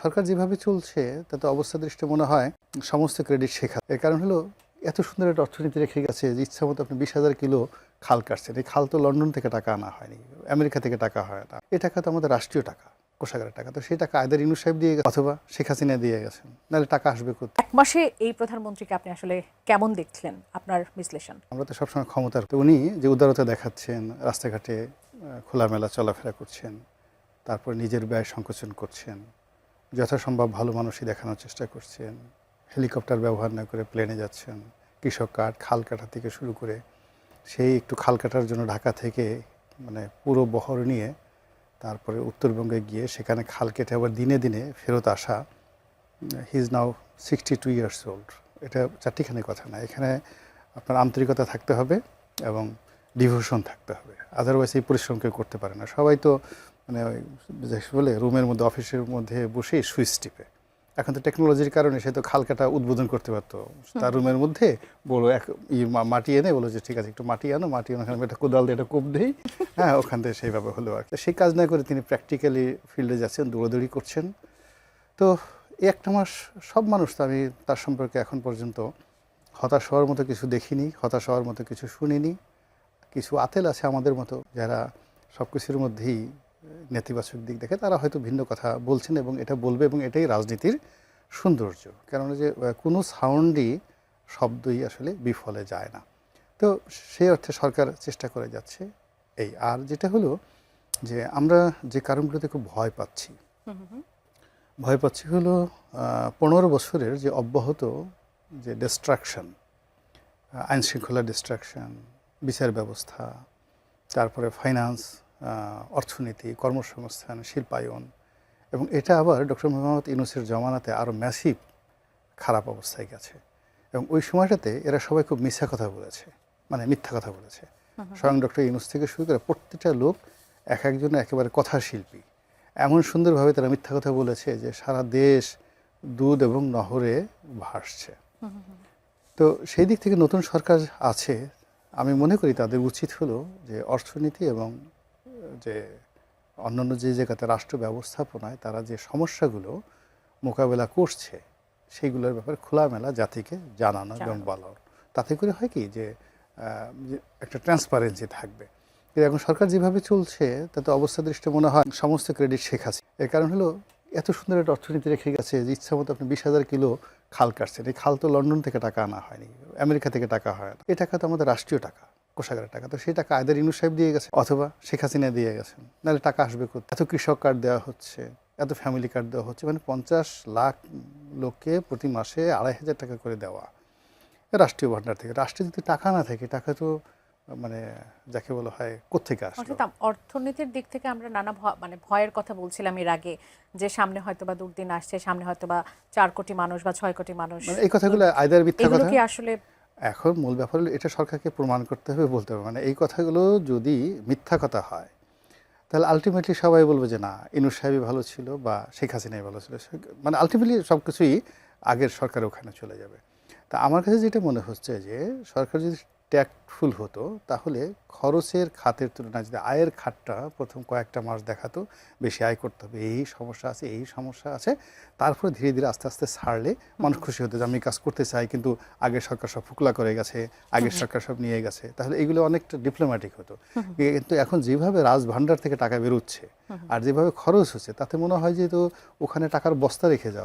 সরকার যেভাবে চলছে তাতে অবস্থা দৃষ্টে মনে হয় সমস্ত ক্রেডিট শেখা। এর কারণ হলো এত সুন্দর একটা অর্থনীতি রেখে গেছে যে ইচ্ছা মতো আপনি 20,000 কিলো খাল কাটছেন। এই খাল তো লন্ডন থেকে টাকা আনা হয়নি, আমেরিকা থেকে টাকা হয় না। এই টাকা তো আমাদের রাষ্ট্রীয় টাকা, কোষাগারের টাকা। তো সেই টাকা আয়দার ইউনূস সাহেব দিয়ে গেছে অথবা শেখ হাসিনা দিয়ে গেছেন, নাহলে টাকা আসবে কোথায়? এক মাসে এই প্রধানমন্ত্রীকে আপনি আসলে কেমন দেখলেন, আপনার বিশ্লেষণ? আমরা তো সবসময় ক্ষমতার, তো উনি যে উদারতা দেখাচ্ছেন, রাস্তাঘাটে খোলামেলা চলাফেরা করছেন, তারপর নিজের ব্যয় সংকোচন করছেন, যথাসম্ভব ভালো মানুষই দেখানোর চেষ্টা করছেন, হেলিকপ্টার ব্যবহার না করে প্লেনে যাচ্ছেন, কৃষক কাঠ খাল কাটা থেকে শুরু করে সেই একটু খাল কাটার জন্য ঢাকা থেকে মানে পুরো বহর নিয়ে তারপরে উত্তরবঙ্গে গিয়ে সেখানে খাল কেটে আবার দিনে দিনে ফেরত আসা। He is now 62 years old. এটা চারটিখানি কথা না, এখানে আপনার আন্তরিকতা থাকতে হবে এবং ডিভোশন থাকতে হবে, আদারওয়াইজ এই পরিশ্রম কেউ করতে পারে না। সবাই তো মানে ওই যে বলে রুমের মধ্যে অফিসের মধ্যে বসেই সুইচ টিপে। এখন তো টেকনোলজির কারণে সে তো খাল কাটা উদ্বোধন করতে পারতো তার রুমের মধ্যে, বলো এক মাটি এনে বলো যে ঠিক আছে একটু মাটি আনো, মাটি আনো, ওখানে একটা কোদাল দিয়ে একটা কোপ দেই, হ্যাঁ ওখান থেকে সেইভাবে হলো আর কি। সেই কাজ না করে তিনি প্র্যাকটিক্যালি ফিল্ডে যাচ্ছেন, দৌড়াদৌড়ি করছেন। তো এই একটা মাস সব মানুষ, তো আমি তার সম্পর্কে এখন পর্যন্ত হতাশ হওয়ার মতো কিছু দেখিনি, হতাশ হওয়ার মতো কিছু শুনিনি। কিছু আতেল আছে আমাদের মতো যারা সব কিছুর মধ্যেই নেতিবাচক দিক দেখে, তারা হয়তো ভিন্ন কথা বলছেন এবং এটা বলবে, এবং এটাই রাজনীতির সৌন্দর্য। কেননা যে কোনো সাউন্ডই, শব্দই আসলে বিফলে যায় না। তো সেই অর্থে সরকার চেষ্টা করে যাচ্ছে এই। আর যেটা হলো যে আমরা যে কারণগুলোতে খুব ভয় পাচ্ছি, ভয় পাচ্ছি হলো 15 বছরের যে অব্যাহত যে ডিস্ট্রাকশন, আইনশৃঙ্খলা ডিস্ট্রাকশন, বিচার ব্যবস্থা, তারপরে ফাইন্যান্স, অর্থনীতি, কর্মসংস্থান, শিল্পায়ন, এবং এটা আবার ডক্টর মোহাম্মদ ইউনূসের জমানাতে আরও ম্যাসিভ খারাপ অবস্থায় গেছে। এবং ওই সময়টাতে এরা সবাই খুব মিথ্যা কথা বলেছে, মানে মিথ্যা কথা বলেছে। স্বয়ং ডক্টর ইউনূস থেকে শুরু করে প্রত্যেকটা লোক এক একজন একেবারে কথা শিল্পী, এমন সুন্দরভাবে তারা মিথ্যা কথা বলেছে যে সারা দেশ দুধ এবং নহরে ভাসছে। তো সেই দিক থেকে নতুন সরকার আছে, আমি মনে করি তাদের উচিত হলো যে অর্থনীতি এবং যে অন্যান্য যে জায়গাতে রাষ্ট্র ব্যবস্থাপনায় তারা যে সমস্যাগুলো মোকাবেলা করছে সেইগুলোর ব্যাপারে খোলামেলা জাতিকে জানানো এবং বলানো। তাতে করে হয় কি যে একটা ট্রান্সপারেন্সি থাকবে। কিন্তু এখন সরকার যেভাবে চলছে তাতে অবস্থা দৃষ্টে মনে হয় সমস্ত ক্রেডিট শেখ হাসিনা। এর কারণ হলো এত সুন্দর একটা অর্থনীতি রেখে গেছে যে ইচ্ছা মতো আপনি 20,000 কিলো খাল কাটছেন। এই খাল তো লন্ডন থেকে টাকা আনা হয়নি, আমেরিকা থেকে টাকা হয় না। এই টাকা তো আমাদের রাষ্ট্রীয় টাকা, কোষাগারের টাকা। তো সেই টাকা আয়দার ইউনূস সাহেব দিয়ে গেছে অথবা শেখ হাসিনা দিয়ে গেছেন, নাহলে টাকা আসবে কোথায়? এত কৃষক কার্ড দেওয়া হচ্ছে, এত ফ্যামিলি কার্ড দেওয়া হচ্ছে, মানে 50 লাখ লোককে প্রতি মাসে 2,500 টাকা করে দেওয়া রাষ্ট্রীয় ভাণ্ডার থেকে। রাষ্ট্রে যদি টাকা না থাকে, টাকা তো মানে যাকে বলা হয় কোত্থেকে আসবে? অর্থাৎ অর্থনীতির দিক থেকে আমরা নানা মানে ভয়ের কথা বলছিলাম এর আগে, যে সামনে হয়তোবা দুর্দিন আসছে, সামনে হয়তোবা 4 কোটি মানুষ বা 6 কোটি মানুষ, মানে এই কথাগুলো আয়দার মিথ্যা এগুলো কথা। কি আসলে এখন মূল ব্যাপার হলো এটা সরকারকে প্রমাণ করতে হবে, বলতে হবে। মানে এই কথাগুলো যদি মিথ্যা কথা হয় তাহলে আলটিমেটলি সবাই বলবে যে না, ইউনূস সাহেবই ভালো ছিল বা শেখ হাসিনাই ভালো ছিল। মানে আলটিমেটলি সব কিছুই আগের সরকারের ওখানে চলে যাবে। তা আমার কাছে যেটা মনে হচ্ছে যে সরকার যদি ট্যাক্টফুল হতো তাহলে খরচের খাতের তুলনায় যদি আয়ের খাতটা প্রথম কয়েকটা মাস দেখাতো বেশি আয় করতে হবে, এই সমস্যা আছে, এই সমস্যা আছে, তারপরে ধীরে ধীরে আস্তে আস্তে ছাড়লে মানুষ খুশি হতো যে আমি কাজ করতে চাই, কিন্তু আগের সরকার সব ফুকলা করে গেছে, আগের সরকার সব নিয়ে গেছে, তাহলে এগুলো অনেকটা ডিপ্লোম্যাটিক হতো। কিন্তু এখন যেভাবে রাজভাণ্ডার থেকে টাকা বেরোচ্ছে আর যেভাবে খরচ হচ্ছে, তাতে মনে হয় যে তো ওখানে টাকার বস্তা রেখে যাওয়া।